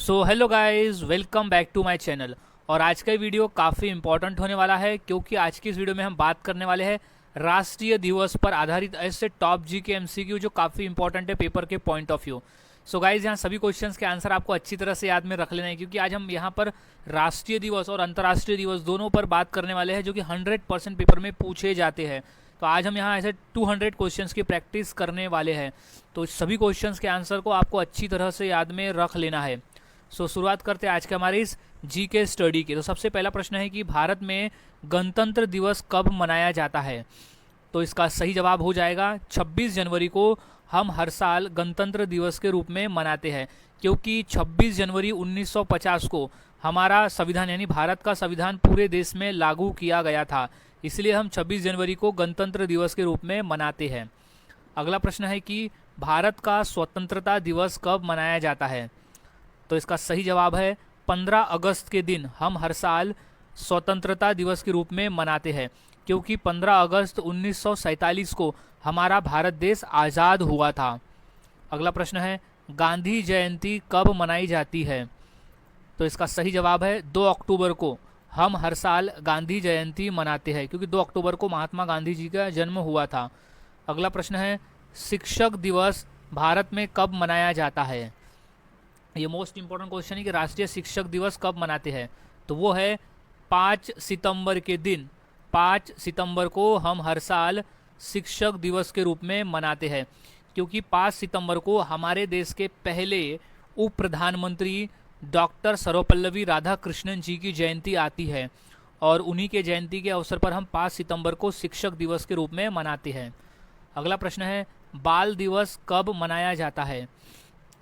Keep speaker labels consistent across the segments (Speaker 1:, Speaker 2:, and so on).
Speaker 1: So hello guys, welcome back to my channel. और आज का वीडियो काफ़ी इंपॉर्टेंट होने वाला है क्योंकि आज की इस वीडियो में हम बात करने वाले हैं राष्ट्रीय दिवस पर आधारित ऐसे टॉप जी के एमसीक्यू जो काफ़ी इंपॉर्टेंट है पेपर के point of view. So guys, यहाँ सभी क्वेश्चंस के आंसर आपको अच्छी तरह से याद में रख लेना है क्योंकि आज हम यहाँ पर राष्ट्रीय दिवस और अंतर्राष्ट्रीय दिवस दोनों पर बात करने वाले हैं जो कि 100% पेपर में पूछे जाते हैं। तो आज हम यहाँ ऐसे 200 क्वेश्चंस की प्रैक्टिस करने वाले हैं। तो सभी क्वेश्चंस के आंसर को आपको अच्छी तरह से याद में रख लेना है। शुरुआत करते हैं आज के हमारे इस जी के स्टडी की। तो सबसे पहला प्रश्न है कि भारत में गणतंत्र दिवस कब मनाया जाता है। तो इसका सही जवाब हो जाएगा 26 जनवरी को हम हर साल गणतंत्र दिवस के रूप में मनाते हैं क्योंकि 26 जनवरी 1950 को हमारा संविधान यानी भारत का संविधान पूरे देश में लागू किया गया था, इसलिए हम 26 जनवरी को गणतंत्र दिवस के रूप में मनाते हैं। अगला प्रश्न है कि भारत का स्वतंत्रता दिवस कब मनाया जाता है। तो इसका सही जवाब है 15 अगस्त के दिन हम हर साल स्वतंत्रता दिवस के रूप में मनाते हैं क्योंकि 15 अगस्त 1947 को हमारा भारत देश आज़ाद हुआ था। अगला प्रश्न है गांधी जयंती कब मनाई जाती है। तो इसका सही जवाब है 2 अक्टूबर को हम हर साल गांधी जयंती मनाते हैं क्योंकि 2 अक्टूबर को महात्मा गांधी जी का जन्म हुआ था। अगला प्रश्न है शिक्षक दिवस भारत में कब मनाया जाता है। ये मोस्ट इंपॉर्टेंट क्वेश्चन है कि राष्ट्रीय शिक्षक दिवस कब मनाते हैं। तो वो है 5 सितंबर के दिन। 5 सितंबर को हम हर साल शिक्षक दिवस के रूप में मनाते हैं क्योंकि 5 सितंबर को हमारे देश के पहले उप प्रधानमंत्री डॉक्टर सर्वपल्लवी राधाकृष्णन जी की जयंती आती है और उन्हीं के जयंती के अवसर पर हम 5 सितंबर को शिक्षक दिवस के रूप में मनाते हैं। अगला प्रश्न है बाल दिवस कब मनाया जाता है।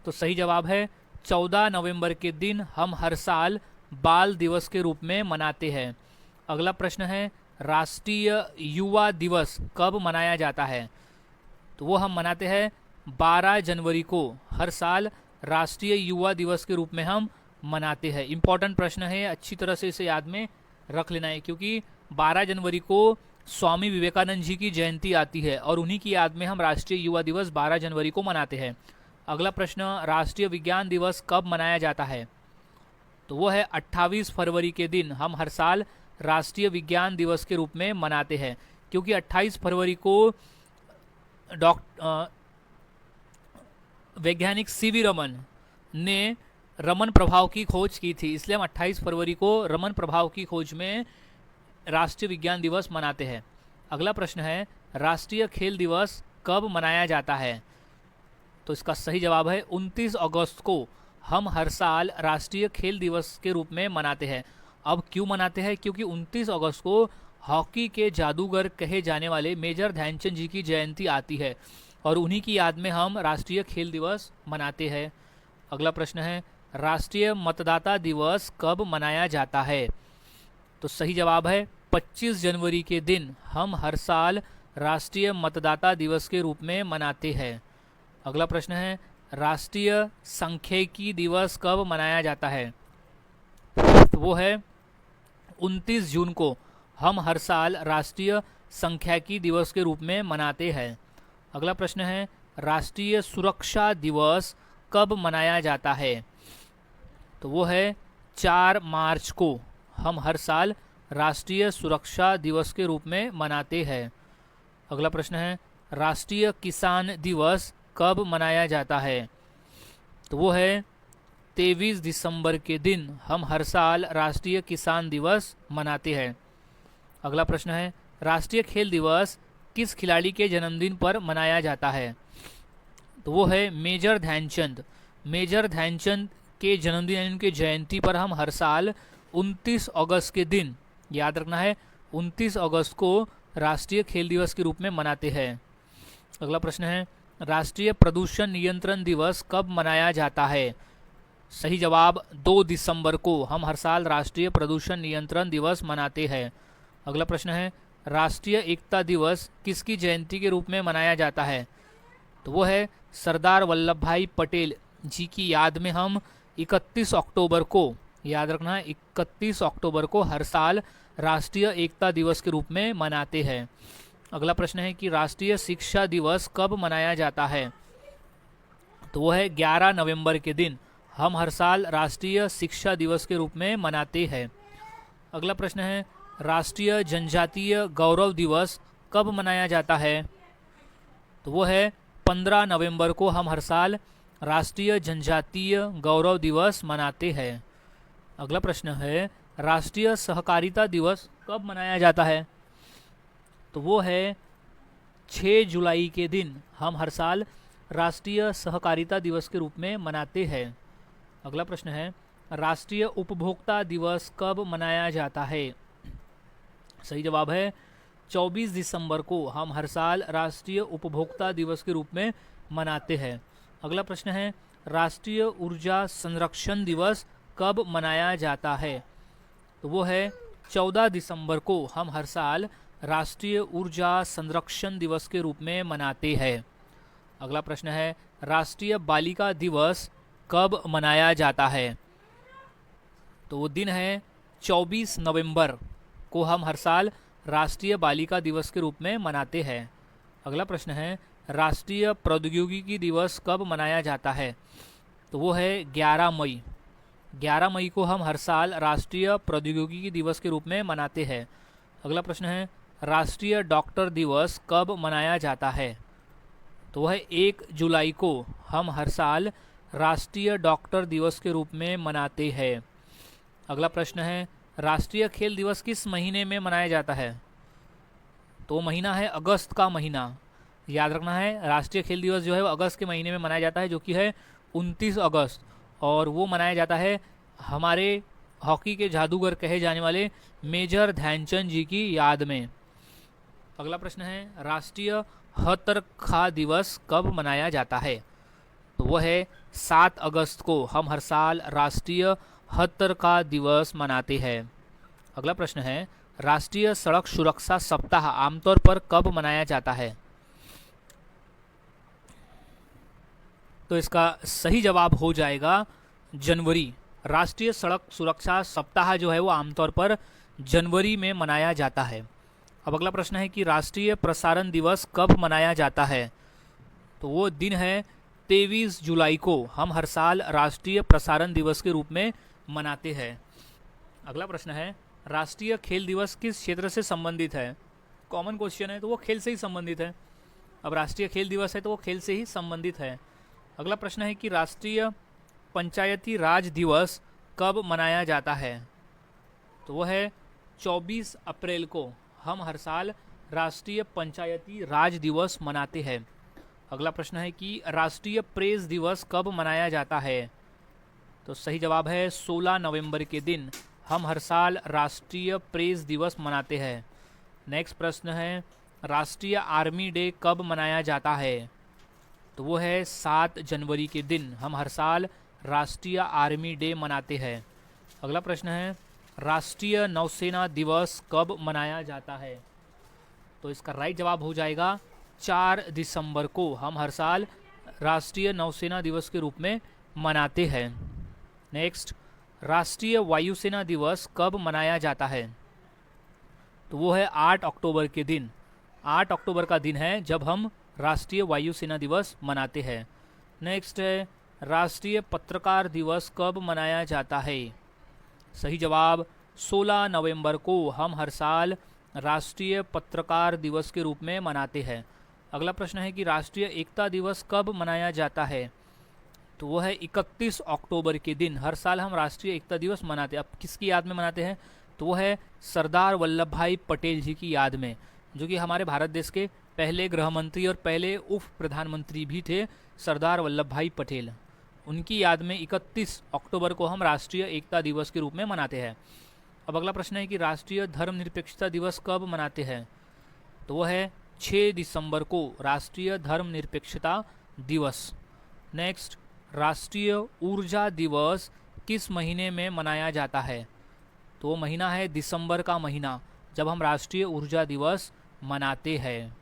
Speaker 1: तो सही जवाब है 14 नवंबर के दिन हम हर साल बाल दिवस के रूप में मनाते हैं। अगला प्रश्न है राष्ट्रीय युवा दिवस कब मनाया जाता है। तो वो हम मनाते हैं 12 जनवरी को। हर साल राष्ट्रीय युवा दिवस के रूप में हम मनाते हैं। इम्पॉर्टेंट प्रश्न है, अच्छी तरह से इसे याद में रख लेना है क्योंकि 12 जनवरी को स्वामी विवेकानंद जी की जयंती आती है और उन्हीं की याद में हम राष्ट्रीय युवा दिवस 12 जनवरी को मनाते हैं। अगला प्रश्न राष्ट्रीय विज्ञान दिवस कब मनाया जाता है। तो वो है 28 फरवरी के दिन हम हर साल राष्ट्रीय विज्ञान दिवस के रूप में मनाते हैं क्योंकि 28 फरवरी को वैज्ञानिक सीवी रमन ने रमन प्रभाव की खोज की थी, इसलिए हम 28 फरवरी को रमन प्रभाव की खोज में राष्ट्रीय विज्ञान दिवस मनाते हैं। अगला प्रश्न है राष्ट्रीय खेल दिवस कब मनाया जाता है। तो इसका सही जवाब है 29 अगस्त को हम हर साल राष्ट्रीय खेल दिवस के रूप में मनाते हैं। अब क्यों मनाते हैं, क्योंकि 29 अगस्त को हॉकी के जादूगर कहे जाने वाले मेजर ध्यानचंद जी की जयंती आती है और उन्हीं की याद में हम राष्ट्रीय खेल दिवस मनाते हैं। अगला प्रश्न है राष्ट्रीय मतदाता दिवस कब मनाया जाता है। तो सही जवाब है 25 जनवरी के दिन हम हर साल राष्ट्रीय मतदाता दिवस के रूप में मनाते हैं। अगला प्रश्न है राष्ट्रीय सांख्यिकी दिवस कब मनाया जाता है। तो वो है 29 जून को हम हर साल राष्ट्रीय सांख्यिकी दिवस के रूप में मनाते हैं। अगला प्रश्न है राष्ट्रीय सुरक्षा दिवस कब मनाया जाता है। तो वो है 4 मार्च को हम हर साल राष्ट्रीय सुरक्षा दिवस के रूप में मनाते हैं। अगला प्रश्न है राष्ट्रीय किसान दिवस कब मनाया जाता है। तो वो है 23 दिसंबर के दिन हम हर साल राष्ट्रीय किसान दिवस मनाते हैं। अगला प्रश्न है राष्ट्रीय खेल दिवस किस खिलाड़ी के जन्मदिन पर मनाया जाता है। तो वो है मेजर ध्यानचंद। मेजर ध्यानचंद के जन्मदिन यानी उनके जयंती पर हम हर साल 29 अगस्त के दिन, याद रखना है 29 अगस्त को राष्ट्रीय खेल दिवस के रूप में मनाते हैं। अगला प्रश्न है राष्ट्रीय प्रदूषण नियंत्रण दिवस कब मनाया जाता है। सही जवाब 2 दिसंबर को हम हर साल राष्ट्रीय प्रदूषण नियंत्रण दिवस मनाते हैं। अगला प्रश्न है राष्ट्रीय एकता दिवस किसकी जयंती के रूप में मनाया जाता है। तो वो है सरदार वल्लभ भाई पटेल जी की याद में हम 31 अक्टूबर को, याद रखना है 31 अक्टूबर को हर साल राष्ट्रीय एकता दिवस के रूप में मनाते हैं। अगला प्रश्न है कि राष्ट्रीय शिक्षा दिवस कब मनाया जाता है। तो वो है 11 नवंबर के दिन हम हर साल राष्ट्रीय शिक्षा दिवस के रूप में मनाते हैं? अगला प्रश्न है, राष्ट्रीय जनजातीय गौरव दिवस कब मनाया जाता है? तो वो है 15 नवंबर को हम हर साल राष्ट्रीय जनजातीय गौरव दिवस मनाते हैं। अगला प्रश्न है, राष्ट्रीय सहकारिता दिवस कब मनाया जाता है? तो वो है 6 जुलाई के दिन हम हर साल राष्ट्रीय सहकारिता दिवस के रूप में मनाते हैं। अगला प्रश्न है, राष्ट्रीय उपभोक्ता दिवस कब मनाया जाता है? सही जवाब है 24 दिसंबर को हम हर साल राष्ट्रीय उपभोक्ता दिवस के रूप में मनाते हैं। अगला प्रश्न है, राष्ट्रीय ऊर्जा संरक्षण दिवस कब मनाया जाता है? तो वो है 14 दिसंबर को हम हर साल राष्ट्रीय ऊर्जा संरक्षण दिवस के रूप में मनाते हैं। अगला प्रश्न है, राष्ट्रीय बालिका दिवस कब मनाया जाता है? तो वो दिन है 24 नवंबर को हम हर साल राष्ट्रीय बालिका दिवस के रूप में मनाते हैं। अगला प्रश्न है, राष्ट्रीय प्रौद्योगिकी दिवस कब मनाया जाता है? तो वो है 11 मई। 11 मई को हम हर साल राष्ट्रीय प्रौद्योगिकी दिवस के रूप में मनाते हैं। अगला प्रश्न है, राष्ट्रीय डॉक्टर दिवस कब मनाया जाता है? तो वह 1 जुलाई को हम हर साल राष्ट्रीय डॉक्टर दिवस के रूप में मनाते हैं। अगला प्रश्न है, राष्ट्रीय खेल दिवस किस महीने में मनाया जाता है? तो महीना है अगस्त का महीना। याद रखना है, राष्ट्रीय खेल दिवस जो है वो अगस्त के महीने में मनाया जाता है, जो कि है 29 अगस्त, और वो मनाया जाता है हमारे हॉकी के जादूगर कहे जाने वाले मेजर ध्यानचंद जी की याद में। अगला प्रश्न है, राष्ट्रीय हथकरघा दिवस कब मनाया जाता है? तो वह है 7 अगस्त को हम हर साल राष्ट्रीय हथकरघा दिवस मनाते हैं। अगला प्रश्न है, राष्ट्रीय सड़क सुरक्षा सप्ताह आमतौर पर कब मनाया जाता है? तो इसका सही जवाब हो जाएगा जनवरी। राष्ट्रीय सड़क सुरक्षा सप्ताह जो है वो आमतौर पर जनवरी में मनाया जाता है। अब अगला प्रश्न है कि राष्ट्रीय प्रसारण दिवस कब मनाया जाता है? तो वो दिन है 23 जुलाई को हम हर साल राष्ट्रीय प्रसारण दिवस के रूप में मनाते हैं। अगला प्रश्न है, राष्ट्रीय खेल दिवस किस क्षेत्र से संबंधित है? कॉमन क्वेश्चन है, तो वो खेल से ही संबंधित है। अब राष्ट्रीय खेल दिवस है तो वो खेल से ही संबंधित है। अगला प्रश्न है कि राष्ट्रीय पंचायती राज दिवस कब मनाया जाता है? तो वो है 24 अप्रैल को हम हर साल राष्ट्रीय पंचायती राज दिवस मनाते हैं। अगला प्रश्न है कि राष्ट्रीय प्रेस दिवस कब मनाया जाता है? तो सही जवाब है 16 नवंबर के दिन हम हर साल राष्ट्रीय प्रेस दिवस मनाते हैं। नेक्स्ट प्रश्न है, राष्ट्रीय आर्मी डे कब मनाया जाता है? तो वो है 7 जनवरी के दिन हम हर साल राष्ट्रीय आर्मी डे मनाते हैं। अगला प्रश्न है, राष्ट्रीय नौसेना दिवस कब मनाया जाता है? तो इसका राइट जवाब हो जाएगा 4 दिसंबर को हम हर साल राष्ट्रीय नौसेना दिवस के रूप में मनाते हैं। नेक्स्ट, राष्ट्रीय वायुसेना दिवस कब मनाया जाता है? तो वो है 8 अक्टूबर के दिन। 8 अक्टूबर का दिन है जब हम राष्ट्रीय वायुसेना दिवस मनाते हैं। नेक्स्ट है, राष्ट्रीय पत्रकार दिवस कब मनाया जाता है? सही जवाब 16 नवंबर को हम हर साल राष्ट्रीय पत्रकार दिवस के रूप में मनाते हैं। अगला प्रश्न है कि राष्ट्रीय एकता दिवस कब मनाया जाता है? तो वो है 31 अक्टूबर के दिन हर साल हम राष्ट्रीय एकता दिवस मनाते हैं। अब किसकी याद में मनाते हैं? तो वो है सरदार वल्लभ भाई पटेल जी की याद में, जो कि हमारे भारत देश के पहले गृह मंत्री और पहले उप प्रधानमंत्री भी थे, सरदार वल्लभ भाई पटेल। उनकी याद में 31 अक्टूबर को हम राष्ट्रीय एकता दिवस के रूप में मनाते हैं। अब अगला प्रश्न है कि राष्ट्रीय धर्मनिरपेक्षता दिवस कब मनाते हैं? तो वो है 6 दिसंबर को राष्ट्रीय धर्मनिरपेक्षता दिवस। नेक्स्ट, राष्ट्रीय ऊर्जा दिवस किस महीने में मनाया जाता है? तो वो महीना है दिसंबर का महीना, जब हम राष्ट्रीय ऊर्जा दिवस मनाते हैं।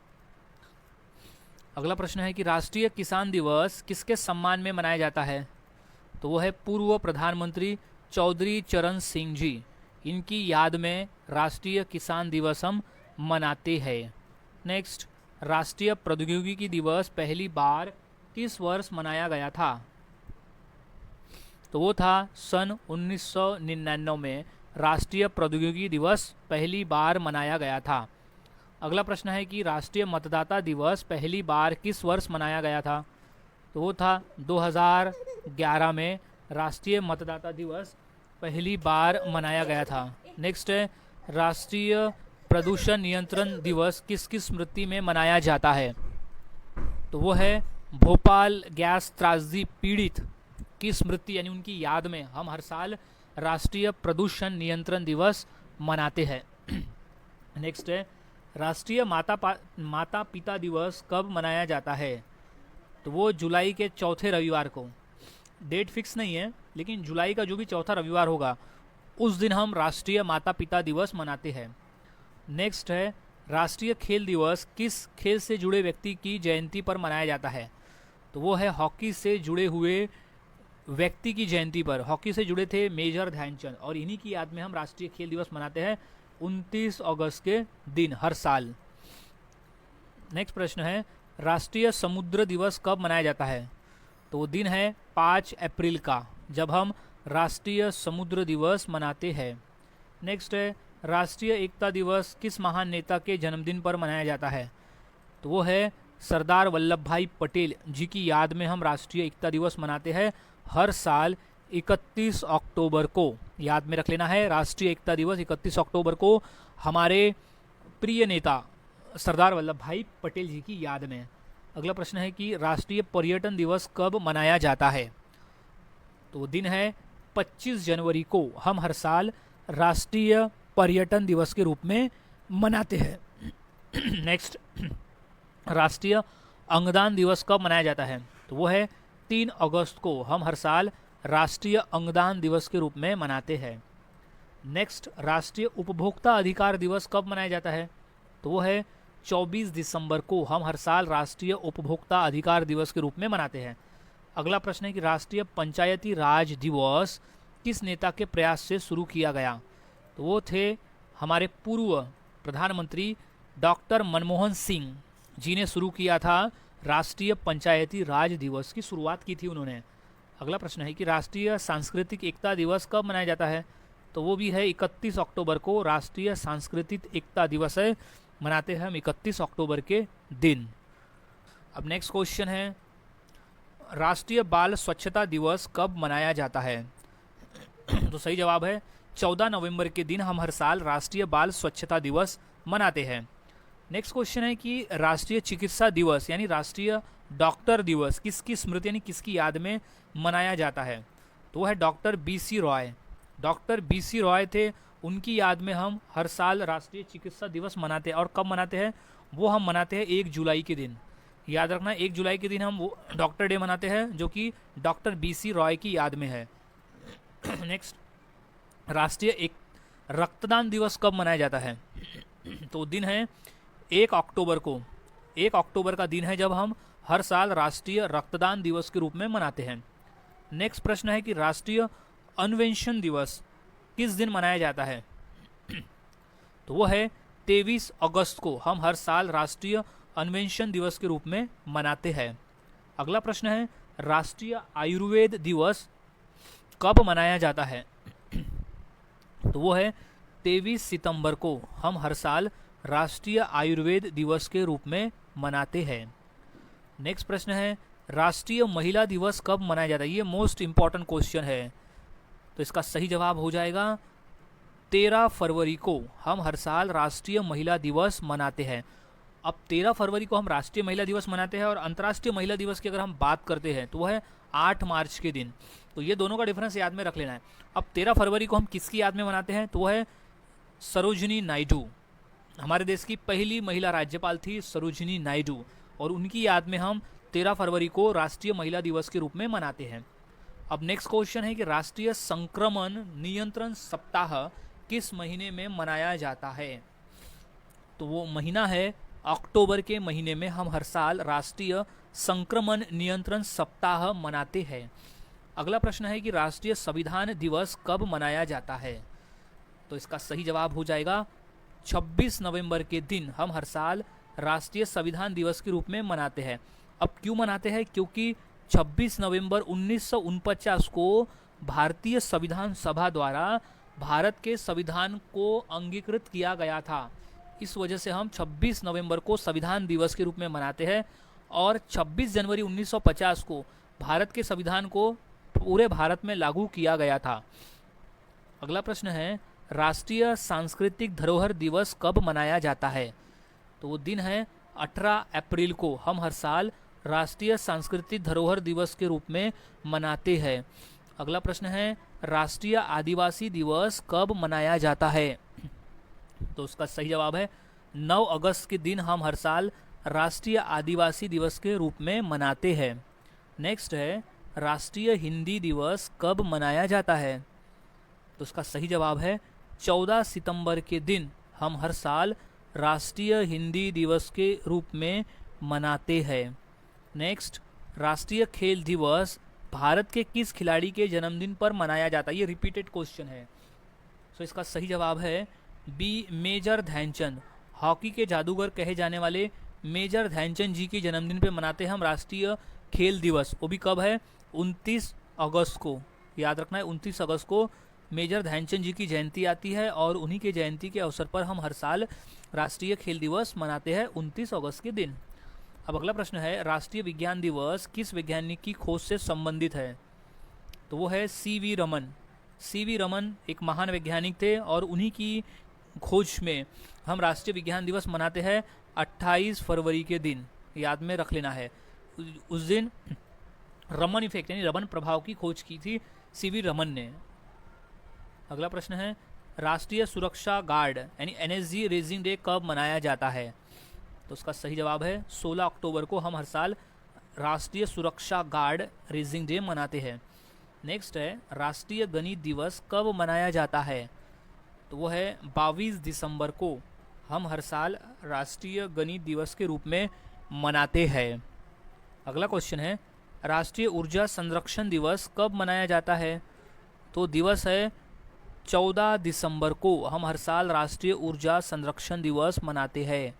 Speaker 1: अगला प्रश्न है कि राष्ट्रीय किसान दिवस किसके सम्मान में मनाया जाता है? तो वो है पूर्व प्रधानमंत्री चौधरी चरण सिंह जी। इनकी याद में राष्ट्रीय किसान दिवस हम मनाते हैं। नेक्स्ट, राष्ट्रीय प्रौद्योगिकी दिवस पहली बार किस वर्ष मनाया गया था? तो वो था सन 1999 में राष्ट्रीय प्रौद्योगिकी दिवस पहली बार मनाया गया था। अगला प्रश्न है कि राष्ट्रीय मतदाता दिवस पहली बार किस वर्ष मनाया गया था? तो वो था 2011 में राष्ट्रीय मतदाता दिवस पहली बार मनाया गया था। नेक्स्ट है राष्ट्रीय प्रदूषण नियंत्रण दिवस किस किस स्मृति में मनाया जाता है? तो वो है भोपाल गैस त्रासदी पीड़ित की स्मृति यानी उनकी याद में हम हर साल राष्ट्रीय प्रदूषण नियंत्रण दिवस मनाते हैं। नेक्स्ट है राष्ट्रीय माता पिता दिवस कब मनाया जाता है? तो वो जुलाई के चौथे रविवार को, डेट फिक्स नहीं है लेकिन जुलाई का जो भी चौथा रविवार होगा उस दिन हम राष्ट्रीय माता पिता दिवस मनाते हैं। नेक्स्ट है राष्ट्रीय खेल दिवस किस खेल से जुड़े व्यक्ति की जयंती पर मनाया जाता है? तो वो है हॉकी से जुड़े हुए व्यक्ति की जयंती पर। हॉकी से जुड़े थे मेजर ध्यानचंद और इन्हीं की याद में हम राष्ट्रीय खेल दिवस मनाते हैं 29 अगस्त के दिन हर साल। नेक्स्ट प्रश्न है राष्ट्रीय समुद्र दिवस कब मनाया जाता है? तो वो दिन है 5 अप्रैल का जब हम राष्ट्रीय समुद्र दिवस मनाते हैं। नेक्स्ट है राष्ट्रीय एकता दिवस किस महान नेता के जन्मदिन पर मनाया जाता है? तो वो है सरदार वल्लभ भाई पटेल जी की याद में हम राष्ट्रीय एकता दिवस मनाते हैं हर साल 31 अक्टूबर को। याद में रख लेना है राष्ट्रीय एकता दिवस 31 अक्टूबर को हमारे प्रिय नेता सरदार वल्लभ भाई पटेल जी की याद में। अगला प्रश्न है कि राष्ट्रीय पर्यटन दिवस कब मनाया जाता है? तो वो दिन है 25 जनवरी को हम हर साल राष्ट्रीय पर्यटन दिवस के रूप में मनाते हैं। नेक्स्ट राष्ट्रीय अंगदान दिवस कब मनाया जाता है? तो वो है 3 अगस्त को हम हर साल राष्ट्रीय अंगदान दिवस के रूप में मनाते हैं। नेक्स्ट राष्ट्रीय उपभोक्ता अधिकार दिवस कब मनाया जाता है? तो वो है 24 दिसंबर को हम हर साल राष्ट्रीय उपभोक्ता अधिकार दिवस के रूप में मनाते हैं। अगला प्रश्न है कि राष्ट्रीय पंचायती राज दिवस किस नेता के प्रयास से शुरू किया गया? तो वो थे हमारे पूर्व प्रधानमंत्री डॉक्टर मनमोहन सिंह जी ने शुरू किया था राष्ट्रीय पंचायती राज दिवस की शुरुआत की थी उन्होंने। अगला प्रश्न है कि राष्ट्रीय सांस्कृतिक एकता दिवस कब मनाया जाता है? तो वो भी है 31 अक्टूबर को राष्ट्रीय सांस्कृतिक एकता दिवस है, मनाते हैं हम 31 अक्टूबर के दिन। अब नेक्स्ट क्वेश्चन है राष्ट्रीय बाल स्वच्छता दिवस कब मनाया जाता है? तो सही जवाब है 14 नवंबर के दिन हम हर साल राष्ट्रीय बाल स्वच्छता दिवस मनाते हैं। नेक्स्ट क्वेश्चन है कि राष्ट्रीय चिकित्सा दिवस यानी राष्ट्रीय डॉक्टर दिवस किसकी स्मृति यानी किसकी याद में मनाया जाता है? तो वह है doctor BC Roy. Doctor BC Roy थे, उनकी याद में हम हर साल राष्ट्रीय चिकित्सा दिवस मनाते हैं। और कब मनाते हैं? वो हम मनाते हैं 1 जुलाई के दिन। याद रखना 1 जुलाई के दिन हम वो डॉक्टर डे मनाते हैं जो कि डॉक्टर BC रॉय की याद में है। नेक्स्ट राष्ट्रीय रक्तदान दिवस कब मनाया जाता है? तो दिन है 1 अक्टूबर को। 1 अक्टूबर का दिन है जब हम हर साल राष्ट्रीय रक्तदान दिवस के रूप में मनाते हैं। नेक्स्ट प्रश्न है कि राष्ट्रीय अन्वेषण दिवस किस दिन मनाया जाता है? तो वो है 23 अगस्त को हम हर साल राष्ट्रीय अन्वेषण दिवस के रूप में मनाते हैं। अगला प्रश्न है राष्ट्रीय आयुर्वेद दिवस कब मनाया जाता है? तो वो है 23 सितंबर को हम हर साल राष्ट्रीय आयुर्वेद दिवस के रूप में मनाते हैं। नेक्स्ट प्रश्न है राष्ट्रीय महिला दिवस कब मनाया जाता है? ये मोस्ट इंपॉर्टेंट क्वेश्चन है, तो इसका सही जवाब हो जाएगा 13 फरवरी को हम हर साल राष्ट्रीय महिला दिवस मनाते हैं। अब 13 फरवरी को हम राष्ट्रीय महिला दिवस मनाते हैं और अंतर्राष्ट्रीय महिला दिवस की अगर हम बात करते हैं तो वह है 8 मार्च के दिन। तो ये दोनों का डिफरेंस याद में रख लेना है। अब 13 फरवरी को हम किसकी याद में मनाते हैं? तो वह है सरोजिनी नायडू। हमारे देश की पहली महिला राज्यपाल थी सरोजिनी नायडू और उनकी याद में हम 13 फरवरी को राष्ट्रीय महिला दिवस के रूप में मनाते हैं। अब नेक्स्ट क्वेश्चन है कि राष्ट्रीय संक्रमण नियंत्रण सप्ताह किस महीने में मनाया जाता है? तो वो महीना है अक्टूबर के महीने में हम हर साल राष्ट्रीय संक्रमण नियंत्रण सप्ताह मनाते हैं। अगला प्रश्न है कि राष्ट्रीय संविधान दिवस कब मनाया जाता है? तो इसका सही जवाब हो जाएगा 26 नवंबर के दिन हम हर साल राष्ट्रीय संविधान दिवस के रूप में मनाते हैं। अब क्यों मनाते हैं? क्योंकि 26 नवंबर 1949 को भारतीय संविधान सभा द्वारा भारत के संविधान को अंगीकृत किया गया था। इस वजह से हम 26 नवंबर को संविधान दिवस के रूप में मनाते हैं और 26 जनवरी 1950 को भारत के संविधान को पूरे भारत में लागू किया गया था। अगला प्रश्न है, राष्ट्रीय सांस्कृतिक धरोहर दिवस कब मनाया जाता है? तो वो दिन है 18 अप्रैल को। हम हर साल राष्ट्रीय सांस्कृतिक धरोहर दिवस के रूप में मनाते हैं। अगला प्रश्न है, राष्ट्रीय आदिवासी दिवस कब मनाया जाता है? तो उसका सही जवाब है 9 अगस्त के दिन हम हर साल राष्ट्रीय आदिवासी दिवस के रूप में मनाते हैं। नेक्स्ट है, राष्ट्रीय हिंदी दिवस कब मनाया जाता है? तो उसका सही जवाब है 14 सितंबर के दिन हम हर साल राष्ट्रीय हिंदी दिवस के रूप में मनाते हैं। नेक्स्ट, राष्ट्रीय खेल दिवस भारत के किस खिलाड़ी के जन्मदिन पर मनाया जाता है? ये रिपीटेड क्वेश्चन है। तो इसका सही जवाब है बी, मेजर ध्यानचंद। हॉकी के जादूगर कहे जाने वाले मेजर ध्यानचंद जी के जन्मदिन पे मनाते हैं हम राष्ट्रीय खेल दिवस। वो भी कब है? 29 अगस्त को। याद रखना है 29 अगस्त को मेजर ध्यानचंद जी की जयंती आती है और उन्हीं के जयंती के अवसर पर हम हर साल राष्ट्रीय खेल दिवस मनाते हैं 29 अगस्त के दिन। अब अगला प्रश्न है, राष्ट्रीय विज्ञान दिवस किस वैज्ञानिक की खोज से संबंधित है? तो वो है सीवी रमन। सीवी रमन एक महान वैज्ञानिक थे और उन्हीं की खोज में हम राष्ट्रीय विज्ञान दिवस मनाते हैं 28 फरवरी के दिन। याद में रख लेना है, उस दिन रमन इफेक्ट यानी रमन प्रभाव की खोज की थी सीवी रमन ने। अगला प्रश्न है, राष्ट्रीय सुरक्षा गार्ड यानी एनएसजी रेजिंग डे कब मनाया जाता है? तो उसका सही जवाब है 16 अक्टूबर को हम हर साल राष्ट्रीय सुरक्षा गार्ड रेजिंग डे मनाते हैं। नेक्स्ट है, राष्ट्रीय गणित दिवस कब मनाया जाता है? तो वो है 22 दिसंबर को हम हर साल राष्ट्रीय गणित दिवस के रूप में मनाते हैं। अगला क्वेश्चन है, राष्ट्रीय ऊर्जा संरक्षण दिवस कब मनाया जाता है? तो दिवस है 14 दिसंबर को हम हर साल राष्ट्रीय ऊर्जा संरक्षण दिवस मनाते हैं।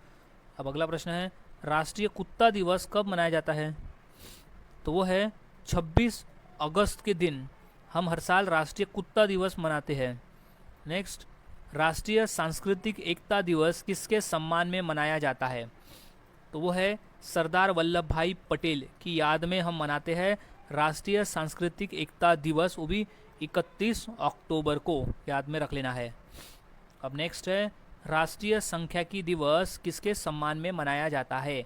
Speaker 1: अब अगला प्रश्न है, राष्ट्रीय कुत्ता दिवस कब मनाया जाता है? तो वो है 26 अगस्त के दिन हम हर साल राष्ट्रीय कुत्ता दिवस मनाते हैं। नेक्स्ट, राष्ट्रीय सांस्कृतिक एकता दिवस किसके सम्मान में मनाया जाता है? तो वो है सरदार वल्लभ भाई पटेल की याद में हम मनाते हैं राष्ट्रीय सांस्कृतिक एकता दिवस, वो भी 31 अक्टूबर को। याद में रख लेना है। अब नेक्स्ट है, राष्ट्रीय सांख्यिकी दिवस किसके सम्मान में मनाया जाता है?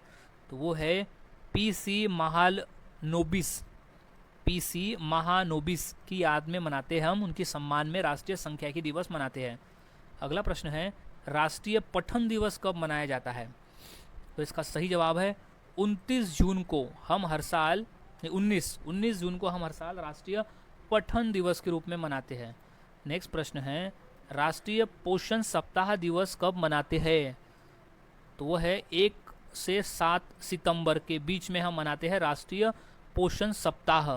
Speaker 1: तो वो है पीसी महालनोबिस। पीसी महानोबिस की याद में मनाते हैं हम, उनके सम्मान में राष्ट्रीय सांख्यिकी दिवस मनाते हैं। अगला प्रश्न है, राष्ट्रीय पठन दिवस कब मनाया जाता है? तो इसका सही जवाब है 29 जून को हम हर साल 19 जून को हम हर साल राष्ट्रीय पठन दिवस के रूप में मनाते हैं। नेक्स्ट प्रश्न है, राष्ट्रीय पोषण सप्ताह दिवस कब मनाते हैं? तो वो है 1 से 7 सितंबर के बीच में हम मनाते हैं राष्ट्रीय पोषण सप्ताह।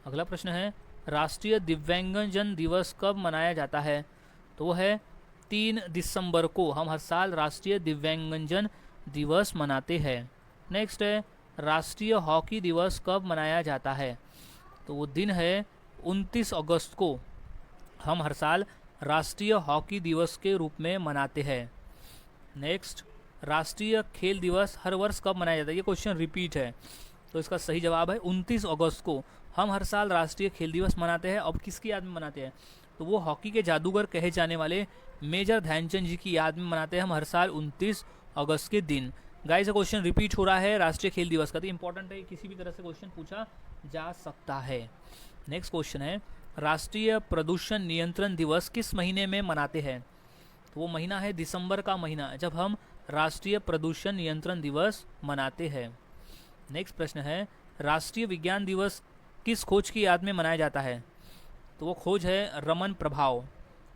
Speaker 1: अगला प्रश्न है, राष्ट्रीय दिव्यांगजन दिवस कब मनाया जाता है? तो वो है 3 दिसंबर को हम हर साल राष्ट्रीय दिव्यांगजन दिवस मनाते हैं। नेक्स्ट है, राष्ट्रीय हॉकी दिवस कब मनाया जाता है? तो वो दिन है 29 अगस्त को हम हर साल राष्ट्रीय हॉकी दिवस के रूप में मनाते हैं। नेक्स्ट, राष्ट्रीय खेल दिवस हर वर्ष कब मनाया जाता है? ये क्वेश्चन रिपीट है, तो इसका सही जवाब है 29 अगस्त को हम हर साल राष्ट्रीय खेल दिवस मनाते हैं। अब किसकी याद में मनाते हैं? तो वो हॉकी के जादूगर कहे जाने वाले मेजर ध्यानचंद जी की याद में मनाते हैं हम हर साल 29 अगस्त के दिन। गाइस, क्वेश्चन रिपीट हो रहा है राष्ट्रीय खेल दिवस का, तो इंपॉर्टेंट है, किसी भी तरह से क्वेश्चन पूछा जा सकता है। नेक्स्ट क्वेश्चन है, राष्ट्रीय प्रदूषण नियंत्रण दिवस किस महीने में मनाते हैं? तो वो महीना है दिसंबर का महीना, जब हम राष्ट्रीय प्रदूषण नियंत्रण दिवस मनाते हैं। नेक्स्ट प्रश्न है, राष्ट्रीय विज्ञान दिवस किस खोज की याद में मनाया जाता है? तो वो खोज है रमन प्रभाव।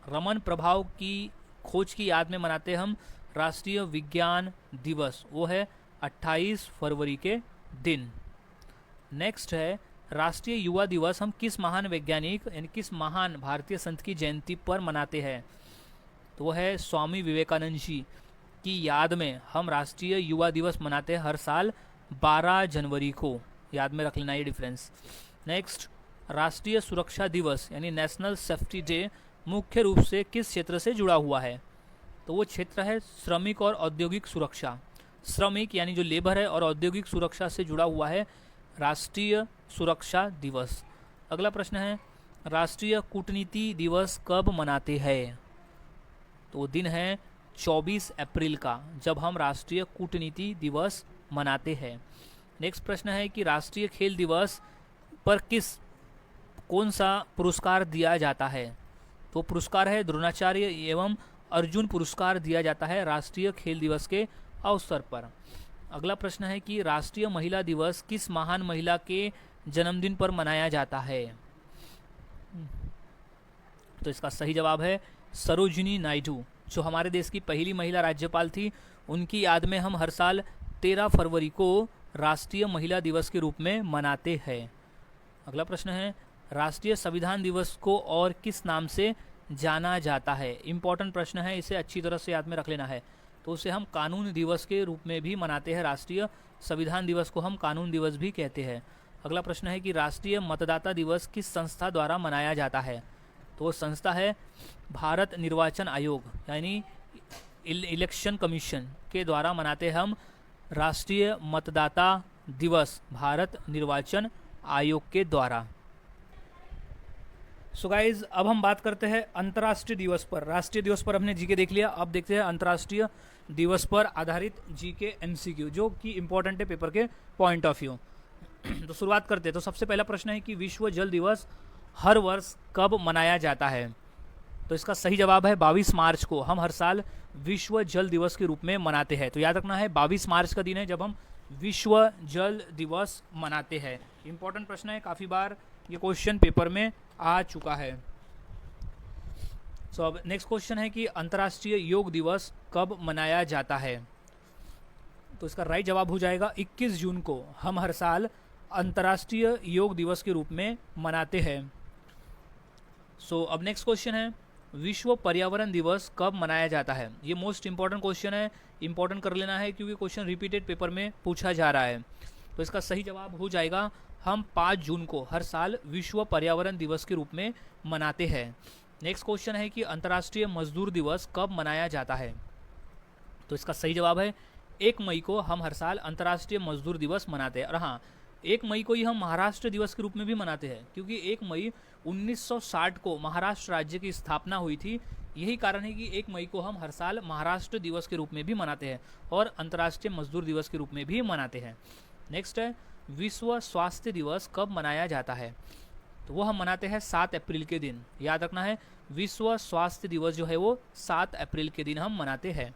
Speaker 1: रमन प्रभाव की खोज की याद में मनाते हैं हम राष्ट्रीय विज्ञान दिवस, वो है 28 फरवरी के दिन। नेक्स्ट है, राष्ट्रीय युवा दिवस हम किस महान वैज्ञानिक यानी किस महान भारतीय संत की जयंती पर मनाते हैं? तो वो है स्वामी विवेकानंद जी की याद में हम राष्ट्रीय युवा दिवस मनाते हैं हर साल 12 जनवरी को। याद में रख लेना ये डिफरेंस। नेक्स्ट, राष्ट्रीय सुरक्षा दिवस यानी नेशनल सेफ्टी डे मुख्य रूप से किस क्षेत्र से जुड़ा हुआ है? तो वो क्षेत्र है श्रमिक और औद्योगिक सुरक्षा। श्रमिक यानी जो लेबर है और औद्योगिक सुरक्षा से जुड़ा हुआ है राष्ट्रीय सुरक्षा दिवस। अगला प्रश्न है राष्ट्रीय कूटनीति दिवस कब मनाते हैं? तो वो दिन है 24 अप्रैल का, जब हम राष्ट्रीय कूटनीति दिवस मनाते हैं। नेक्स्ट प्रश्न है कि राष्ट्रीय खेल दिवस पर कौन सा पुरस्कार दिया जाता है? तो पुरस्कार है द्रोणाचार्य एवं अर्जुन पुरस्कार दिया जाता है राष्ट्रीय खेल दिवस के अवसर पर। अगला प्रश्न है कि राष्ट्रीय महिला दिवस किस महान महिला के जन्मदिन पर मनाया जाता है? तो इसका सही जवाब है सरोजिनी नायडू, जो हमारे देश की पहली महिला राज्यपाल थी। उनकी याद में हम हर साल 13 फरवरी को राष्ट्रीय महिला दिवस के रूप में मनाते हैं। अगला प्रश्न है राष्ट्रीय संविधान दिवस को और किस नाम से जाना जाता है? इंपॉर्टेंट प्रश्न है, इसे अच्छी तरह से याद में रख लेना है। तो उसे हम कानून दिवस के रूप में भी मनाते हैं। राष्ट्रीय संविधान दिवस को हम कानून दिवस भी कहते हैं। अगला प्रश्न है कि राष्ट्रीय मतदाता दिवस किस संस्था द्वारा मनाया जाता है? तो वो संस्था है भारत निर्वाचन आयोग यानी इलेक्शन कमीशन के द्वारा मनाते हैं हम राष्ट्रीय मतदाता दिवस भारत निर्वाचन आयोग के द्वारा। सो गाइज अब हम बात करते हैं अंतर्राष्ट्रीय दिवस पर। राष्ट्रीय दिवस पर हमने जीके देख लिया, अब देखते हैं अंतर्राष्ट्रीय दिवस पर आधारित जीके एमसीक्यू जो कि इंपॉर्टेंट है पेपर के पॉइंट ऑफ व्यू। तो शुरुआत करते हैं। तो सबसे पहला प्रश्न है कि विश्व जल दिवस हर वर्ष कब मनाया जाता है? तो इसका सही जवाब है 22 मार्च को। हम हर साल विश्व जल दिवस के रूप में मनाते हैं। तो याद रखना है 22 मार्च का दिन है जब हम विश्व जल दिवस मनाते हैं। इंपॉर्टेंट प्रश्न है, काफ़ी बार ये क्वेश्चन पेपर में आ चुका है। सो अब नेक्स्ट क्वेश्चन है कि अंतर्राष्ट्रीय योग दिवस कब मनाया जाता है? तो इसका राइट जवाब हो जाएगा 21 जून को। हम हर साल अंतर्राष्ट्रीय योग दिवस के रूप में मनाते हैं। सो अब नेक्स्ट क्वेश्चन है विश्व पर्यावरण दिवस कब मनाया जाता है? ये मोस्ट इंपॉर्टेंट क्वेश्चन है, इंपॉर्टेंट कर लेना है क्योंकि क्वेश्चन रिपीटेड पेपर में पूछा जा रहा है। तो इसका सही जवाब हो जाएगा हम 5 जून को हर साल विश्व पर्यावरण दिवस के रूप में मनाते हैं। नेक्स्ट क्वेश्चन है कि अंतर्राष्ट्रीय मजदूर दिवस कब मनाया जाता है? तो इसका सही जवाब है 1 मई को हम हर साल अंतर्राष्ट्रीय मजदूर दिवस मनाते हैं। और हाँ, 1 मई को ही हम महाराष्ट्र दिवस के रूप में भी मनाते हैं क्योंकि 1 मई 1960 को महाराष्ट्र राज्य की स्थापना हुई थी। यही कारण है कि 1 मई को हम हर साल महाराष्ट्र दिवस के रूप में भी मनाते हैं और अंतर्राष्ट्रीय मजदूर दिवस के रूप में भी मनाते हैं। नेक्स्ट है विश्व स्वास्थ्य दिवस कब मनाया जाता है? तो वो हम मनाते हैं 7 अप्रैल के दिन। याद रखना है विश्व स्वास्थ्य दिवस जो है वो 7 अप्रैल के दिन हम मनाते हैं।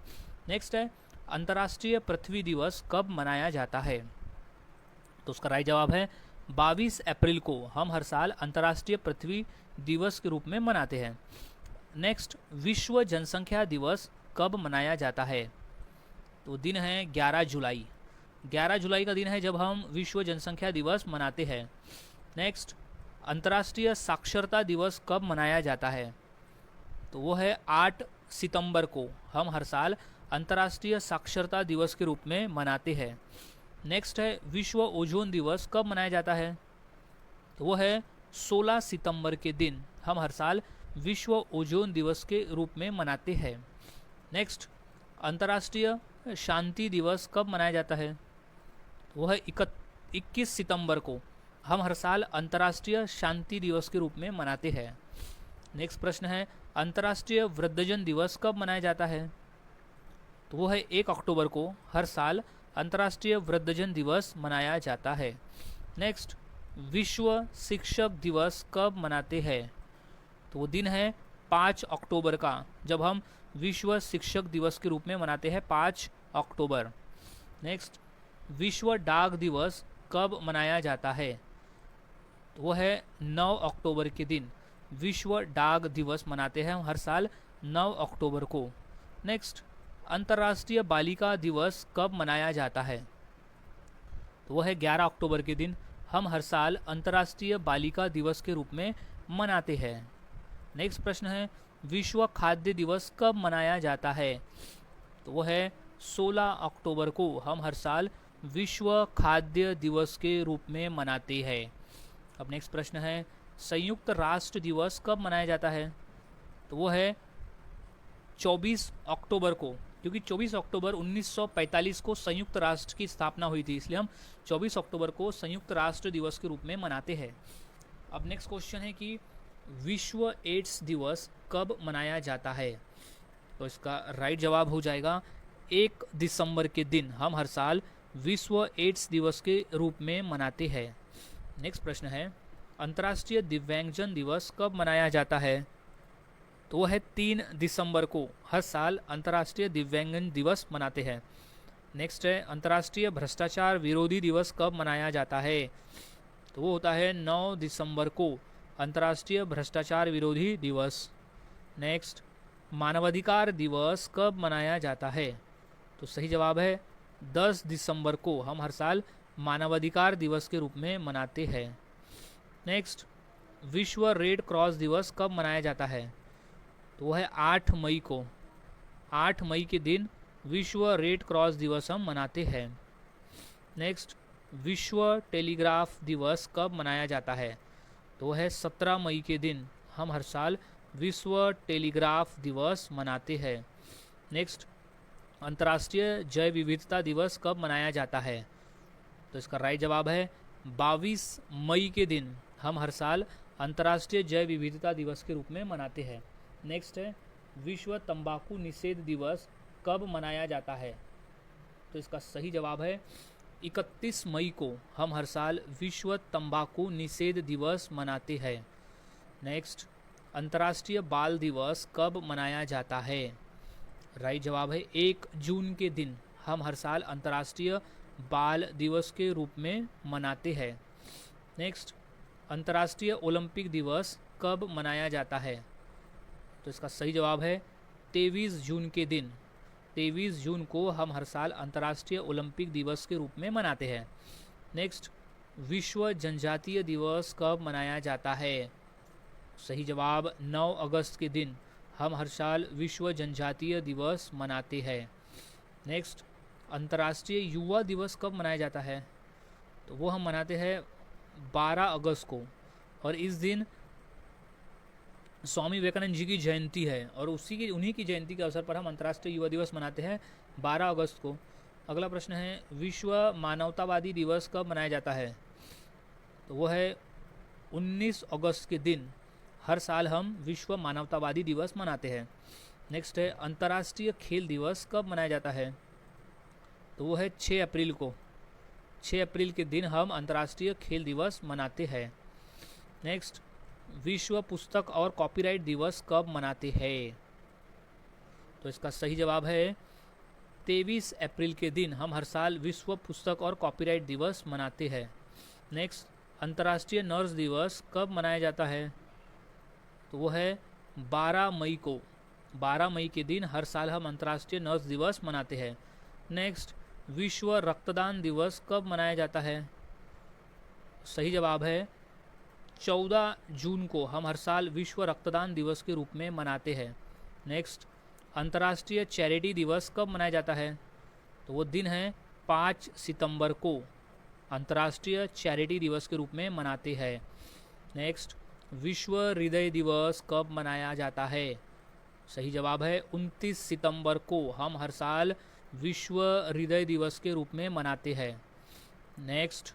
Speaker 1: नेक्स्ट है अंतर्राष्ट्रीय पृथ्वी दिवस कब मनाया जाता है? तो उसका राइट जवाब है 22 अप्रैल को हम हर साल अंतर्राष्ट्रीय पृथ्वी दिवस के रूप में मनाते हैं। नेक्स्ट विश्व जनसंख्या दिवस कब मनाया जाता है? तो दिन है 11 जुलाई। 11 जुलाई का दिन है जब हम विश्व जनसंख्या दिवस मनाते हैं। नेक्स्ट अंतर्राष्ट्रीय साक्षरता दिवस कब मनाया जाता है? तो वो है 8 सितंबर को। हम हर साल अंतर्राष्ट्रीय साक्षरता दिवस के रूप में मनाते हैं। नेक्स्ट है विश्व ओजोन दिवस कब मनाया जाता है? तो वो है 16 सितंबर के दिन। हम हर साल विश्व ओजोन दिवस के रूप में मनाते हैं। नेक्स्ट अंतर्राष्ट्रीय शांति दिवस कब मनाया जाता है? तो वो है 21 सितंबर को। हम हर साल अंतर्राष्ट्रीय शांति दिवस के रूप में मनाते हैं। नेक्स्ट प्रश्न है अंतर्राष्ट्रीय वृद्धजन दिवस कब मनाया जाता है? तो वो है 1 अक्टूबर को। हर साल अंतर्राष्ट्रीय वृद्धजन दिवस मनाया जाता है। नेक्स्ट विश्व शिक्षक दिवस कब मनाते हैं? तो वो दिन है 5 अक्टूबर का, जब हम विश्व शिक्षक दिवस के रूप में मनाते हैं 5 अक्टूबर। नेक्स्ट विश्व डाक दिवस कब मनाया जाता है? तो वो है 9 अक्टूबर के दिन। विश्व डाक दिवस मनाते हैं हम हर साल 9 अक्टूबर को। नेक्स्ट अंतर्राष्ट्रीय बालिका दिवस कब मनाया जाता है? तो वो है 11 अक्टूबर के दिन। हम हर साल अंतर्राष्ट्रीय बालिका दिवस के रूप में मनाते हैं। नेक्स्ट प्रश्न है विश्व खाद्य दिवस कब मनाया जाता है? तो वो है 16 अक्टूबर को। हम हर साल विश्व खाद्य दिवस के रूप में मनाते हैं। अब नेक्स्ट प्रश्न है संयुक्त राष्ट्र दिवस कब मनाया जाता है? तो वो है 24 अक्टूबर को, क्योंकि 24 अक्टूबर 1945 को संयुक्त राष्ट्र की स्थापना हुई थी, इसलिए हम 24 अक्टूबर को संयुक्त राष्ट्र दिवस के रूप में मनाते हैं। अब नेक्स्ट क्वेश्चन है कि विश्व एड्स दिवस कब मनाया जाता है? तो इसका राइट जवाब हो जाएगा 1 दिसंबर के दिन हम हर साल विश्व एड्स दिवस के रूप में मनाते हैं। नेक्स्ट प्रश्न है अंतर्राष्ट्रीय दिव्यांगजन दिवस कब मनाया जाता है? तो वह है 3 दिसंबर को हर साल अंतर्राष्ट्रीय दिव्यांगजन दिवस मनाते हैं। नेक्स्ट है अंतर्राष्ट्रीय भ्रष्टाचार विरोधी दिवस कब मनाया जाता है? तो वो होता है 9 दिसंबर को अंतर्राष्ट्रीय भ्रष्टाचार विरोधी दिवस। नेक्स्ट मानवाधिकार दिवस कब मनाया जाता है? तो सही जवाब है 10 दिसंबर को हम हर साल मानवाधिकार दिवस के रूप में मनाते हैं। नेक्स्ट विश्व रेड क्रॉस दिवस कब मनाया जाता है? तो वह है 8 मई को। 8 मई के दिन विश्व रेड क्रॉस दिवस हम मनाते हैं। नेक्स्ट विश्व टेलीग्राफ दिवस कब मनाया जाता है? तो वह है 17 मई के दिन हम हर साल विश्व टेलीग्राफ दिवस मनाते हैं। नेक्स्ट अंतर्राष्ट्रीय जैव विविधता दिवस कब मनाया जाता है? तो इसका राइट जवाब है 22 मई के दिन हम हर साल अंतर्राष्ट्रीय जैव विविधता दिवस के रूप में मनाते हैं। नेक्स्ट है विश्व तंबाकू निषेध दिवस कब मनाया जाता है? तो इसका सही जवाब है 31 मई को हम हर साल विश्व तंबाकू निषेध दिवस मनाते हैं। नेक्स्ट अंतर्राष्ट्रीय बाल दिवस कब मनाया जाता है? राइट जवाब है 1 जून के दिन हम हर साल अंतर्राष्ट्रीय बाल दिवस के रूप में मनाते हैं। नेक्स्ट अंतर्राष्ट्रीय ओलंपिक दिवस कब मनाया जाता है? तो इसका सही जवाब है 23 जून के दिन। 23 जून को हम हर साल अंतर्राष्ट्रीय ओलंपिक दिवस के रूप में मनाते हैं। नेक्स्ट विश्व जनजातीय दिवस कब मनाया जाता है? सही जवाब 9 अगस्त के दिन हम हर साल विश्व जनजातीय दिवस मनाते हैं। नेक्स्ट अंतर्राष्ट्रीय युवा दिवस कब मनाया जाता है? तो वो हम मनाते हैं 12 अगस्त को, और इस दिन स्वामी विवेकानंद जी की जयंती है, और उन्हीं की जयंती के अवसर पर हम अंतर्राष्ट्रीय युवा दिवस मनाते हैं 12 अगस्त को। अगला प्रश्न है विश्व मानवतावादी दिवस कब मनाया जाता है? तो वो है 19 अगस्त के दिन हर साल हम विश्व मानवतावादी दिवस मनाते हैं। नेक्स्ट है अंतर्राष्ट्रीय खेल दिवस कब मनाया जाता है? तो वो है 6 अप्रैल को। 6 अप्रैल के दिन हम अंतर्राष्ट्रीय खेल दिवस मनाते हैं। नेक्स्ट विश्व पुस्तक और कॉपीराइट दिवस कब मनाते हैं? तो इसका सही जवाब है 23 अप्रैल के दिन हम हर साल विश्व पुस्तक और कॉपीराइट दिवस मनाते हैं। नेक्स्ट अंतर्राष्ट्रीय नर्स दिवस कब मनाया जाता है? तो वो है 12 मई को। 12 मई के दिन हर साल हम अंतर्राष्ट्रीय नर्स दिवस मनाते हैं। नेक्स्ट विश्व रक्तदान दिवस कब मनाया जाता है? सही जवाब है 14 जून को हम हर साल विश्व रक्तदान दिवस के रूप में मनाते हैं। नेक्स्ट अंतर्राष्ट्रीय चैरिटी दिवस कब मनाया जाता है? तो वो दिन है 5 सितंबर को अंतर्राष्ट्रीय चैरिटी दिवस के रूप में मनाते हैं। नेक्स्ट विश्व हृदय दिवस कब मनाया जाता है? सही जवाब है 29 सितंबर को हम हर साल विश्व हृदय दिवस के रूप में मनाते हैं। नेक्स्ट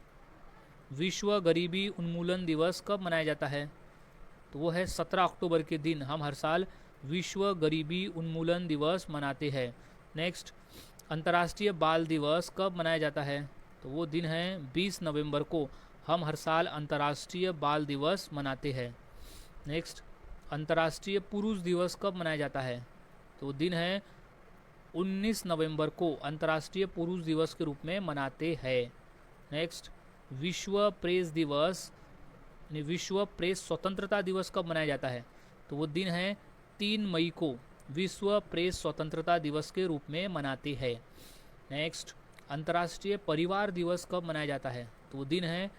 Speaker 1: विश्व गरीबी उन्मूलन दिवस कब मनाया जाता है? तो वो है 17 अक्टूबर के दिन हम हर साल विश्व गरीबी उन्मूलन दिवस मनाते हैं। नेक्स्ट अंतर्राष्ट्रीय बाल दिवस कब मनाया जाता है? तो वो दिन है 20 नवंबर को हम हर साल अंतर्राष्ट्रीय बाल दिवस मनाते हैं। नेक्स्ट अंतर्राष्ट्रीय पुरुष दिवस कब मनाया जाता है? तो दिन है 19 नवंबर को अंतर्राष्ट्रीय पुरुष दिवस के रूप में मनाते हैं। नेक्स्ट विश्व प्रेस दिवस विश्व प्रेस स्वतंत्रता दिवस कब मनाया जाता है? तो वो दिन है 3 मई को विश्व प्रेस स्वतंत्रता दिवस के रूप में मनाते हैं। नेक्स्ट अंतर्राष्ट्रीय परिवार दिवस कब मनाया जाता है? तो वो दिन है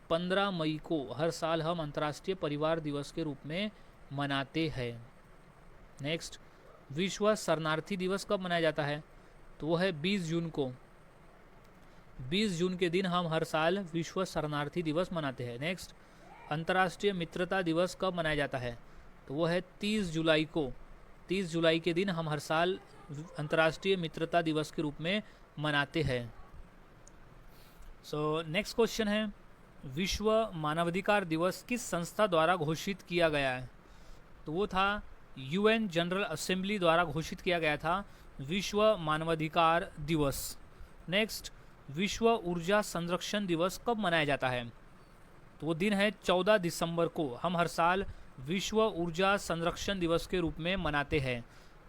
Speaker 1: 15 मई को हर साल हम अंतर्राष्ट्रीय परिवार दिवस के रूप में मनाते हैं। नेक्स्ट विश्व शरणार्थी दिवस कब मनाया जाता है? तो वो है 20 जून को। 20 जून के दिन हम हर साल विश्व शरणार्थी दिवस मनाते हैं। नेक्स्ट अंतर्राष्ट्रीय मित्रता दिवस कब मनाया जाता है? तो वो है 30 जुलाई को। 30 जुलाई के दिन हम हर साल अंतर्राष्ट्रीय मित्रता दिवस के रूप में मनाते हैं। सो नेक्स्ट क्वेश्चन है, विश्व मानवाधिकार दिवस किस संस्था द्वारा घोषित किया गया है? तो वो था यूएन जनरल असेंबली द्वारा घोषित किया गया था विश्व मानवाधिकार दिवस। नेक्स्ट, विश्व ऊर्जा संरक्षण दिवस कब मनाया जाता है? तो वो दिन है 14 दिसंबर को। हम हर साल विश्व ऊर्जा संरक्षण दिवस के रूप में मनाते हैं।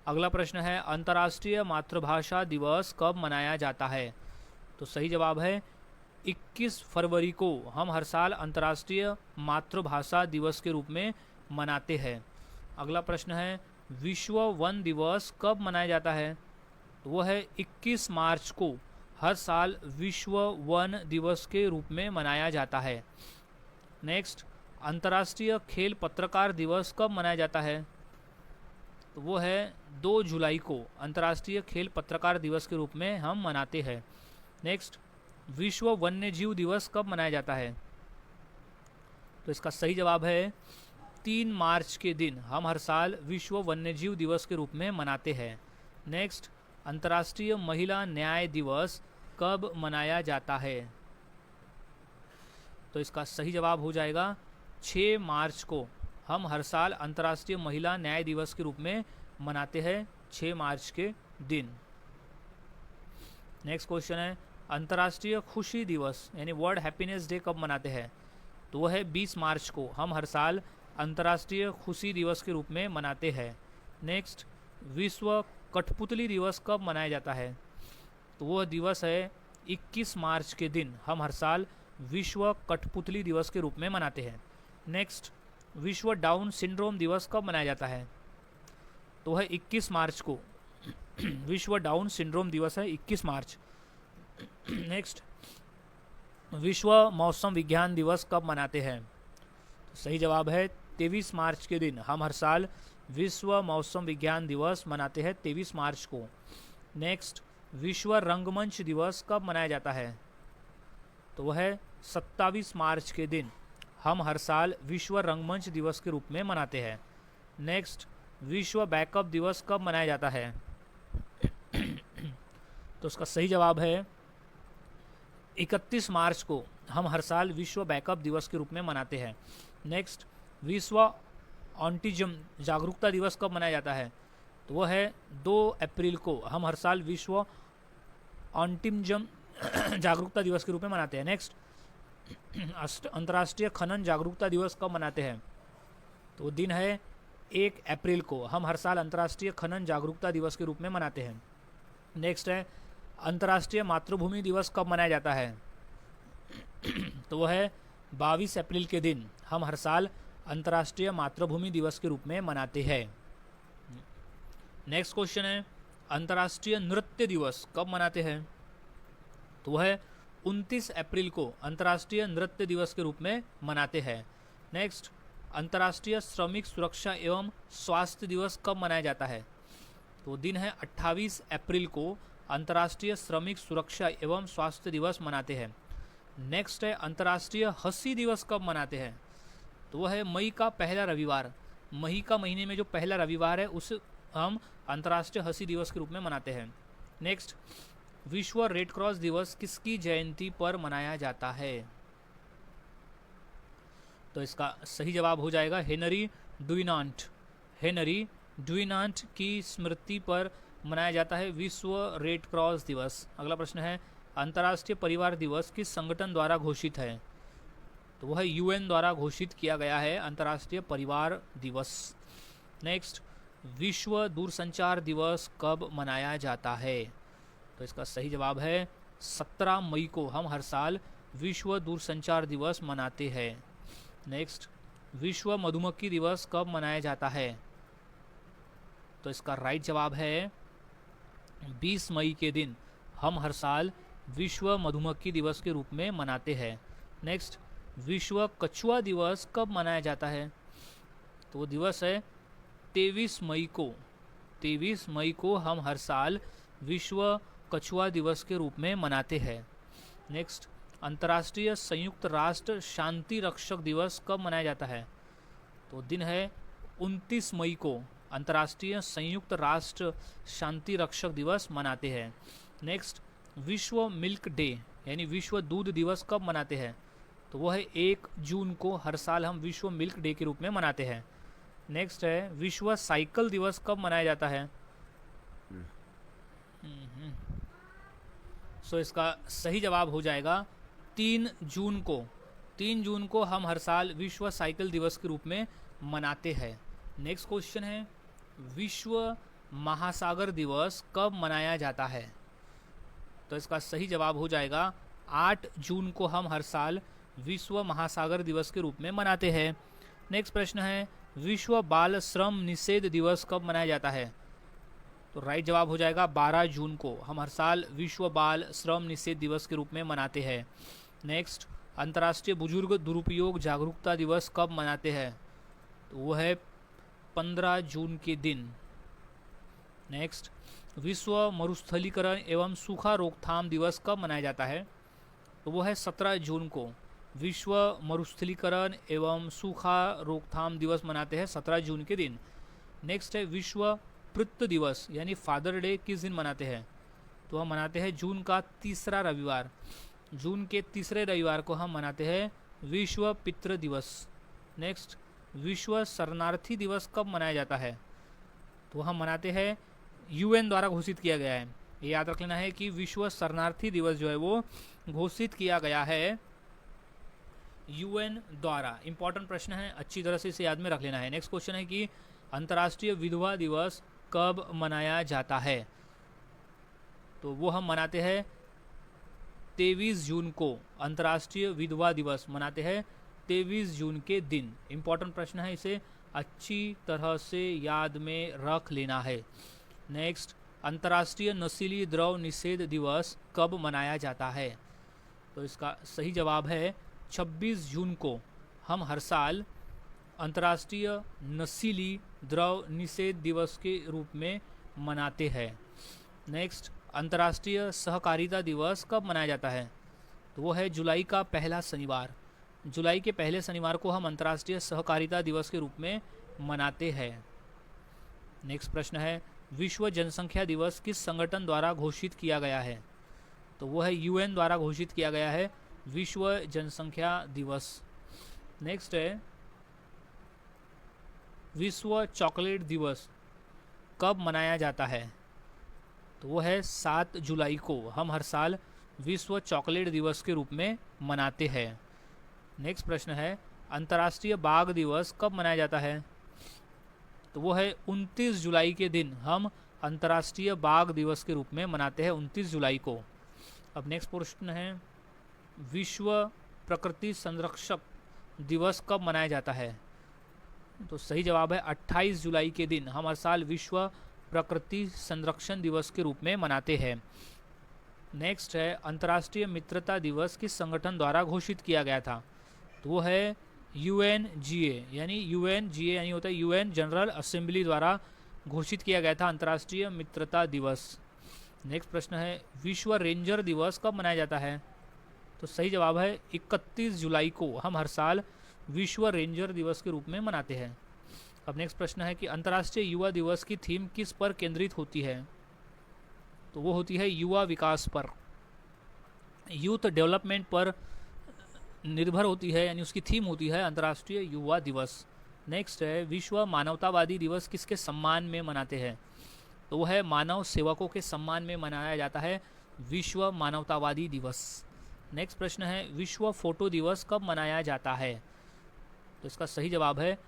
Speaker 1: अगला प्रश्न है, अंतर्राष्ट्रीय मातृभाषा दिवस कब मनाया जाता है? तो सही जवाब है 21 फरवरी को। हम हर साल अंतर्राष्ट्रीय मातृभाषा दिवस के रूप में मनाते हैं। अगला प्रश्न है, विश्व वन दिवस कब मनाया जाता है? तो वो है 21 मार्च को। हर साल विश्व वन दिवस के रूप में मनाया जाता है। नेक्स्ट, अंतर्राष्ट्रीय खेल पत्रकार दिवस कब मनाया जाता है? तो वो है 2 जुलाई को। अंतर्राष्ट्रीय खेल पत्रकार दिवस के रूप में हम मनाते हैं। नेक्स्ट, विश्व वन्यजीव दिवस कब मनाया जाता है? तो इसका सही जवाब है 3 मार्च के दिन। हम हर साल विश्व वन्यजीव दिवस के रूप में मनाते हैं। नेक्स्ट, अंतर्राष्ट्रीय महिला न्याय दिवस कब मनाया जाता है? तो इसका सही जवाब हो जाएगा 6 मार्च को। हम हर साल अंतर्राष्ट्रीय महिला न्याय दिवस के रूप में मनाते हैं 6 मार्च के दिन। नेक्स्ट क्वेश्चन है, अंतर्राष्ट्रीय खुशी दिवस यानी वर्ल्ड हैप्पीनेस डे कब मनाते हैं? तो वह है 20 मार्च को। हम हर साल अंतर्राष्ट्रीय खुशी दिवस के रूप में मनाते हैं। नेक्स्ट, विश्व कठपुतली दिवस कब मनाया जाता है? तो वह दिवस है 21 मार्च के दिन। हम हर साल विश्व कठपुतली दिवस के रूप में मनाते हैं। नेक्स्ट, विश्व डाउन सिंड्रोम दिवस कब मनाया जाता है? तो है 21 मार्च को। विश्व डाउन सिंड्रोम दिवस है 21 मार्च। नेक्स्ट, विश्व मौसम विज्ञान दिवस कब मनाते हैं? तो सही जवाब है 23 मार्च के दिन। हम हर साल विश्व मौसम विज्ञान दिवस मनाते हैं 23 मार्च को। नेक्स्ट, विश्व रंगमंच दिवस कब मनाया जाता है? तो वह है 27 मार्च के दिन। हम हर साल विश्व रंगमंच दिवस के रूप में मनाते हैं। नेक्स्ट, विश्व बैकअप दिवस कब मनाया जाता है? तो उसका सही जवाब है 31 मार्च को। हम हर साल विश्व बैकअप दिवस के रूप में मनाते हैं। नेक्स्ट, विश्व ऑटिज्म जागरूकता दिवस कब मनाया जाता है? तो वह है 2 अप्रैल को। हम हर साल विश्व ऑटिज्म जागरूकता दिवस के रूप में मनाते हैं। नेक्स्ट, अंतर्राष्ट्रीय खनन जागरूकता दिवस कब मनाते हैं? तो दिन है 1 अप्रैल को। हम हर साल अंतर्राष्ट्रीय खनन जागरूकता दिवस के रूप में मनाते हैं। नेक्स्ट है, अंतर्राष्ट्रीय मातृभूमि दिवस कब मनाया जाता है? तो वह है 22 अप्रैल के दिन। हम हर साल अंतर्राष्ट्रीय मातृभूमि दिवस के रूप में मनाते हैं। नेक्स्ट क्वेश्चन है, अंतर्राष्ट्रीय नृत्य दिवस कब मनाते हैं? तो वह 29 अप्रैल को अंतर्राष्ट्रीय नृत्य दिवस के रूप में मनाते हैं। नेक्स्ट, अंतर्राष्ट्रीय श्रमिक सुरक्षा एवं स्वास्थ्य दिवस कब मनाया जाता है? तो दिन है 28 अप्रैल को अंतर्राष्ट्रीय श्रमिक सुरक्षा एवं स्वास्थ्य दिवस मनाते हैं। नेक्स्ट है, अंतर्राष्ट्रीय हंसी दिवस कब मनाते हैं? तो वह है मई का पहला रविवार। मई का महीने में जो पहला रविवार है उस हम अंतर्राष्ट्रीय हंसी दिवस के रूप में मनाते हैं। नेक्स्ट, विश्व रेड क्रॉस दिवस किसकी जयंती पर मनाया जाता है? तो इसका सही जवाब हो जाएगा हेनरी डुइनांट। हेनरी डुइनांट की स्मृति पर मनाया जाता है विश्व रेड क्रॉस दिवस। अगला प्रश्न है, अंतर्राष्ट्रीय परिवार दिवस किस संगठन द्वारा घोषित है? तो वह यूएन द्वारा घोषित किया गया है अंतर्राष्ट्रीय परिवार दिवस। नेक्स्ट, विश्व दूरसंचार दिवस कब मनाया जाता है? तो इसका सही जवाब है 17 मई को। हम हर साल विश्व दूरसंचार दिवस मनाते हैं। नेक्स्ट, विश्व मधुमक्खी दिवस कब मनाया जाता है? तो इसका राइट जवाब है 20 मई के दिन। हम हर साल विश्व मधुमक्खी दिवस के रूप में मनाते हैं। नेक्स्ट, विश्व कछुआ दिवस कब मनाया जाता है? तो वो दिवस है 23 मई को। 23 मई को हम हर साल विश्व कछुआ दिवस के रूप में मनाते हैं। नेक्स्ट, अंतर्राष्ट्रीय संयुक्त राष्ट्र शांति रक्षक दिवस कब मनाया जाता है? तो दिन है 29 मई को अंतर्राष्ट्रीय संयुक्त राष्ट्र शांति रक्षक दिवस मनाते हैं। नेक्स्ट, विश्व मिल्क डे यानी विश्व दूध दिवस कब मनाते हैं? तो वो है 1 जून को, हर साल हम विश्व मिल्क डे के रूप में मनाते हैं। नेक्स्ट है, विश्व साइकिल दिवस कब मनाया जाता है? सो इसका सही जवाब हो जाएगा 3 जून को। 3 जून को हम हर साल विश्व साइकिल दिवस के रूप में मनाते हैं। नेक्स्ट क्वेश्चन है, विश्व महासागर दिवस कब मनाया जाता है? तो इसका सही जवाब हो जाएगा 8 जून को हम हर साल विश्व महासागर दिवस के रूप में मनाते हैं। नेक्स्ट प्रश्न है, विश्व बाल श्रम निषेध दिवस कब मनाया जाता है? तो राइट जवाब हो जाएगा 12 जून को हम हर साल विश्व बाल श्रम निषेध दिवस के रूप में मनाते हैं। नेक्स्ट, अंतर्राष्ट्रीय बुजुर्ग दुरुपयोग जागरूकता दिवस कब मनाते हैं? तो वो है 15 जून के दिन। नेक्स्ट, विश्व मरुस्थलीकरण एवं सूखा रोकथाम दिवस कब मनाया जाता है? तो वो है 17 जून को विश्व मरुस्थलीकरण एवं सूखा रोकथाम दिवस मनाते हैं 17 जून के दिन। नेक्स्ट है, विश्व पितृ दिवस यानी फादर डे किस दिन मनाते हैं? तो हम मनाते हैं जून का तीसरा रविवार। जून के तीसरे रविवार को हम मनाते हैं विश्व पितृ दिवस। नेक्स्ट, विश्व शरणार्थी दिवस कब मनाया जाता है? तो हम मनाते हैं यूएन द्वारा घोषित किया गया है। ये याद रख लेना है कि विश्व शरणार्थी दिवस जो है वो घोषित किया गया है यूएन द्वारा। इंपॉर्टेंट प्रश्न है, अच्छी तरह से इसे याद में रख लेना है। नेक्स्ट क्वेश्चन है कि अंतर्राष्ट्रीय विधवा दिवस कब मनाया जाता है? तो वो हम मनाते हैं 23 जून को। अंतर्राष्ट्रीय विधवा दिवस मनाते हैं 23 जून के दिन। इंपॉर्टेंट प्रश्न है, इसे अच्छी तरह से याद में रख लेना है। नेक्स्ट, अंतर्राष्ट्रीय नशीली द्रव निषेध दिवस कब मनाया जाता है? तो इसका सही जवाब है 26 जून को हम हर साल अंतर्राष्ट्रीय नशीली द्रव निषेध दिवस के रूप में मनाते हैं। नेक्स्ट, अंतर्राष्ट्रीय सहकारिता दिवस कब मनाया जाता है? तो वो है जुलाई का पहला शनिवार। जुलाई के पहले शनिवार को हम अंतर्राष्ट्रीय सहकारिता दिवस के रूप में मनाते हैं। नेक्स्ट प्रश्न है, विश्व जनसंख्या दिवस किस संगठन द्वारा घोषित किया गया है? तो वो है यूएन द्वारा घोषित किया गया है विश्व जनसंख्या दिवस। नेक्स्ट है, विश्व चॉकलेट दिवस कब मनाया जाता है? तो वो है 7 जुलाई को हम हर साल विश्व चॉकलेट दिवस के रूप में मनाते हैं। नेक्स्ट प्रश्न है, अंतर्राष्ट्रीय बाघ दिवस कब मनाया जाता है? तो वो है 29 जुलाई के दिन हम अंतर्राष्ट्रीय बाघ दिवस के रूप में मनाते हैं 29 जुलाई को। अब नेक्स्ट प्रश्न है, विश्व प्रकृति संरक्षक दिवस कब मनाया जाता है? तो सही जवाब है 28 जुलाई के दिन हम हर साल विश्व प्रकृति संरक्षण दिवस के रूप में मनाते हैं। नेक्स्ट है, अंतर्राष्ट्रीय मित्रता दिवस किस संगठन द्वारा घोषित किया गया था? तो वो है यूएनजीए यानी होता है यूएन जनरल असेंबली द्वारा घोषित किया गया था अंतर्राष्ट्रीय मित्रता दिवस। नेक्स्ट प्रश्न है, विश्व रेंजर दिवस कब मनाया जाता है? तो सही जवाब है 31 जुलाई को हम हर साल विश्व रेंजर दिवस के रूप में मनाते हैं। अब नेक्स्ट प्रश्न है कि अंतर्राष्ट्रीय युवा दिवस की थीम किस पर केंद्रित होती है? तो वो होती है युवा विकास पर, यूथ डेवलपमेंट पर निर्भर होती है, यानी उसकी थीम होती है अंतर्राष्ट्रीय युवा दिवस। नेक्स्ट है, विश्व मानवतावादी दिवस किसके सम्मान में मनाते हैं? तो वो है मानव सेवकों के सम्मान में मनाया जाता है विश्व मानवतावादी दिवस। नेक्स्ट प्रश्न है, विश्व फोटो दिवस कब मनाया जाता है? तो इसका सही जवाब है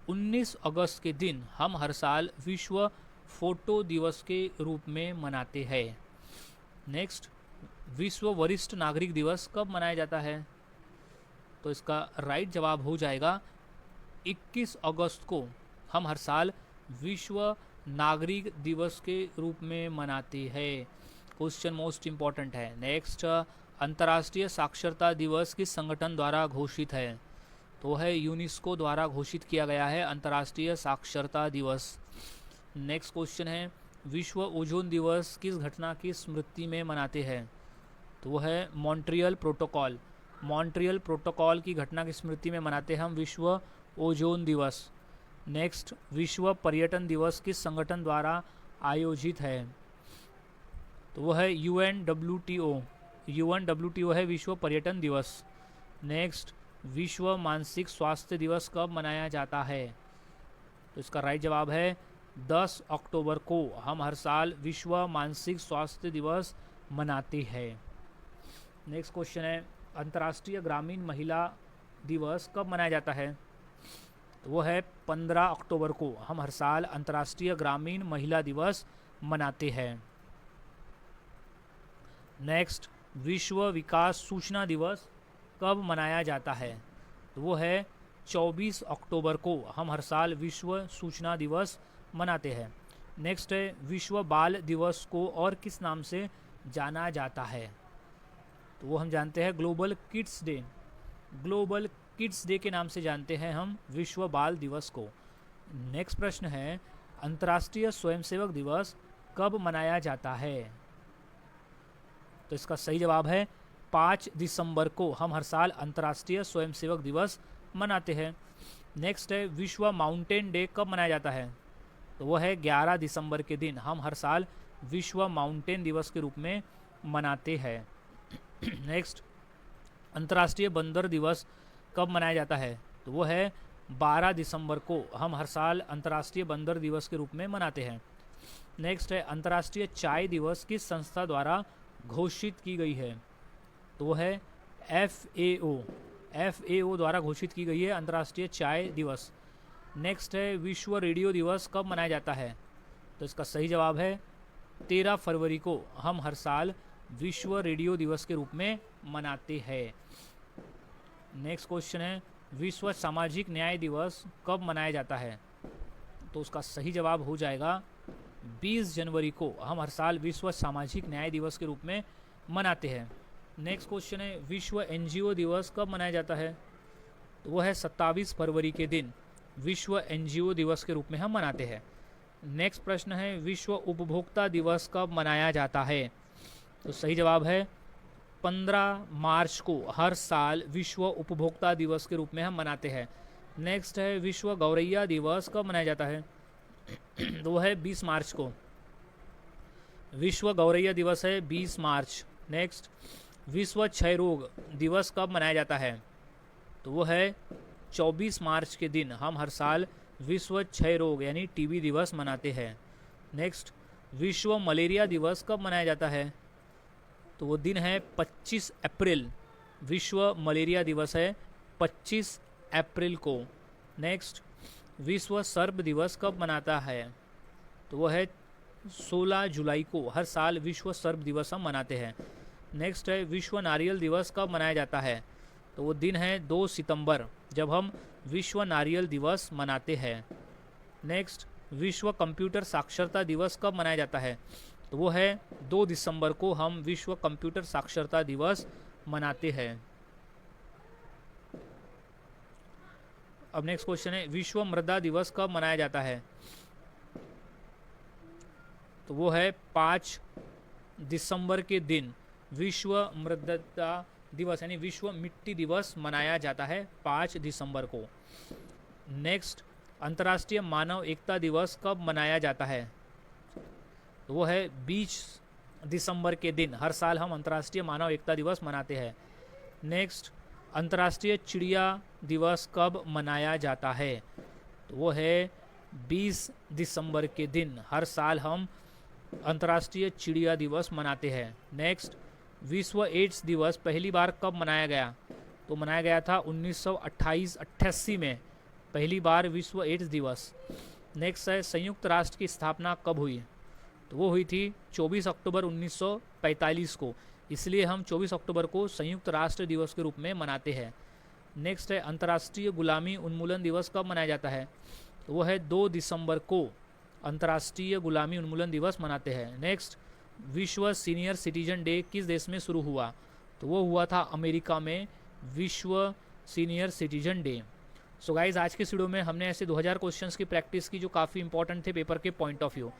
Speaker 1: 19 अगस्त के दिन हम हर साल विश्व फोटो दिवस के रूप में मनाते हैं। नेक्स्ट, विश्व वरिष्ठ नागरिक दिवस कब मनाया जाता है? तो इसका राइट जवाब हो जाएगा 21 अगस्त को हम हर साल विश्व नागरिक दिवस के रूप में मनाते हैं। क्वेश्चन मोस्ट इम्पॉर्टेंट है। नेक्स्ट, अंतर्राष्ट्रीय साक्षरता दिवस किस संगठन द्वारा घोषित है? तो है यूनेस्को द्वारा घोषित किया गया है अंतर्राष्ट्रीय साक्षरता दिवस। नेक्स्ट क्वेश्चन है, विश्व ओजोन दिवस किस घटना की स्मृति में मनाते हैं? तो वो है मॉन्ट्रियल प्रोटोकॉल। मॉन्ट्रियल प्रोटोकॉल की घटना की स्मृति में मनाते हैं हम विश्व ओजोन दिवस। नेक्स्ट, विश्व पर्यटन दिवस किस संगठन द्वारा आयोजित है? तो वो है UNWTO। UNWTO है विश्व पर्यटन दिवस। नेक्स्ट, विश्व मानसिक स्वास्थ्य दिवस कब मनाया जाता है? तो इसका राइट जवाब है 10 अक्टूबर को हम हर साल विश्व मानसिक स्वास्थ्य दिवस मनाते हैं। नेक्स्ट क्वेश्चन है, अंतर्राष्ट्रीय ग्रामीण महिला दिवस कब मनाया जाता है? तो वो है 15 अक्टूबर को हम हर साल अंतर्राष्ट्रीय ग्रामीण महिला दिवस मनाते हैं। नेक्स्ट, विश्व विकास सूचना दिवस कब मनाया जाता है? तो वो है 24 अक्टूबर को हम हर साल विश्व सूचना दिवस मनाते हैं। नेक्स्ट है, विश्व बाल दिवस को और किस नाम से जाना जाता है? तो वो हम जानते हैं global kids day. Global kids day के नाम से जानते हैं हम विश्व बाल दिवस को। नेक्स्ट प्रश्न है, अंतर्राष्ट्रीय स्वयंसेवक दिवस कब मनाया जाता है? तो इसका सही जवाब है 5 दिसंबर को हम हर साल अंतर्राष्ट्रीय स्वयंसेवक दिवस मनाते हैं। नेक्स्ट है, विश्व माउंटेन डे कब मनाया जाता है? तो वो है 11 दिसंबर के दिन हम हर साल विश्व माउंटेन दिवस के रूप में मनाते हैं। नेक्स्ट, अंतर्राष्ट्रीय बंदर दिवस कब मनाया जाता है? तो वो है 12 दिसंबर को हम हर साल अंतर्राष्ट्रीय बंदर दिवस के रूप में मनाते हैं। नेक्स्ट है, अंतर्राष्ट्रीय चाय दिवस किस संस्था द्वारा घोषित की गई है? तो वो है FAO द्वारा घोषित की गई है अंतर्राष्ट्रीय चाय दिवस। नेक्स्ट है, विश्व रेडियो दिवस कब मनाया जाता है? तो इसका सही जवाब है 13 फरवरी को हम हर साल विश्व रेडियो दिवस के रूप में मनाते हैं। नेक्स्ट क्वेश्चन है, विश्व सामाजिक न्याय दिवस कब मनाया जाता है? तो उसका सही जवाब हो जाएगा 20 जनवरी को हम हर साल विश्व सामाजिक न्याय दिवस के रूप में मनाते हैं। नेक्स्ट क्वेश्चन है, विश्व NGO दिवस कब मनाया जाता है? तो वो है 27 फरवरी के दिन विश्व NGO दिवस के रूप में हम मनाते हैं। नेक्स्ट प्रश्न है, विश्व उपभोक्ता दिवस कब मनाया जाता है? तो सही जवाब है 15 मार्च को हर साल विश्व उपभोक्ता दिवस के रूप में हम मनाते हैं। नेक्स्ट है, विश्व गौरैया दिवस कब मनाया जाता है? तो वो है 20 मार्च को। विश्व गौरैया दिवस है 20 मार्च। नेक्स्ट, विश्व क्षय रोग दिवस कब मनाया जाता है? तो वो है 24 मार्च के दिन हम हर साल विश्व क्षय रोग यानी TB दिवस मनाते हैं। नेक्स्ट, विश्व मलेरिया दिवस कब मनाया जाता है? तो वो दिन है 25 अप्रैल। विश्व मलेरिया दिवस है 25 अप्रैल को। नेक्स्ट, विश्व सर्प दिवस कब मनाता है? तो वो है 16 जुलाई को हर साल विश्व सर्प दिवस हम मनाते हैं। नेक्स्ट है, विश्व नारियल दिवस कब मनाया जाता है? तो वो दिन है 2 सितंबर जब हम विश्व नारियल दिवस मनाते हैं। नेक्स्ट, विश्व कंप्यूटर साक्षरता दिवस कब मनाया जाता है? तो वो है 2 दिसंबर को हम विश्व कंप्यूटर साक्षरता दिवस मनाते हैं। अब नेक्स्ट क्वेश्चन है, विश्व मृदा दिवस कब मनाया जाता है? तो वो है 5 दिसंबर के दिन विश्व मृदा दिवस यानी विश्व मिट्टी दिवस मनाया जाता है 5 दिसंबर को। नेक्स्ट, अंतर्राष्ट्रीय मानव एकता दिवस कब मनाया जाता है? तो वो है 20 दिसंबर के दिन हर साल हम अंतर्राष्ट्रीय मानव एकता दिवस मनाते हैं। नेक्स्ट, अंतर्राष्ट्रीय चिड़िया दिवस कब मनाया जाता है? तो वो है 20 दिसंबर के दिन हर साल हम अंतर्राष्ट्रीय चिड़िया दिवस मनाते हैं। नेक्स्ट, विश्व एड्स दिवस पहली बार कब मनाया गया? तो मनाया गया था 1988 में पहली बार विश्व एड्स दिवस। नेक्स्ट है, संयुक्त राष्ट्र की स्थापना कब हुई? तो वो हुई थी 24 अक्टूबर 1945 को, इसलिए हम 24 अक्टूबर को संयुक्त राष्ट्र दिवस के रूप में मनाते हैं। नेक्स्ट है, अंतर्राष्ट्रीय गुलामी उन्मूलन दिवस कब मनाया जाता है? तो वो है 2 दिसंबर को अंतर्राष्ट्रीय गुलामी उन्मूलन दिवस मनाते हैं। नेक्स्ट, विश्व सीनियर सिटीजन डे किस देश में शुरू हुआ? तो वो हुआ था अमेरिका में विश्व senior citizen day. So guys, आज के वीडियो में हमने ऐसे 2000 क्वेश्चंस की प्रैक्टिस की जो काफ़ी इंपॉर्टेंट थे पेपर के पॉइंट ऑफ व्यू।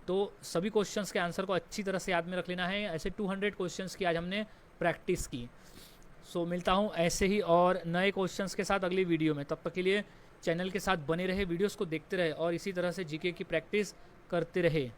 Speaker 1: तो सभी क्वेश्चंस के आंसर को अच्छी तरह से याद में रख लेना है। ऐसे 200 क्वेश्चंस की आज हमने प्रैक्टिस की। सो मिलता हूँ ऐसे ही और नए क्वेश्चंस के साथ अगली वीडियो में। तब तक के लिए चैनल के साथ बने रहे, वीडियोस को देखते रहे और इसी तरह से जीके की प्रैक्टिस करते रहे।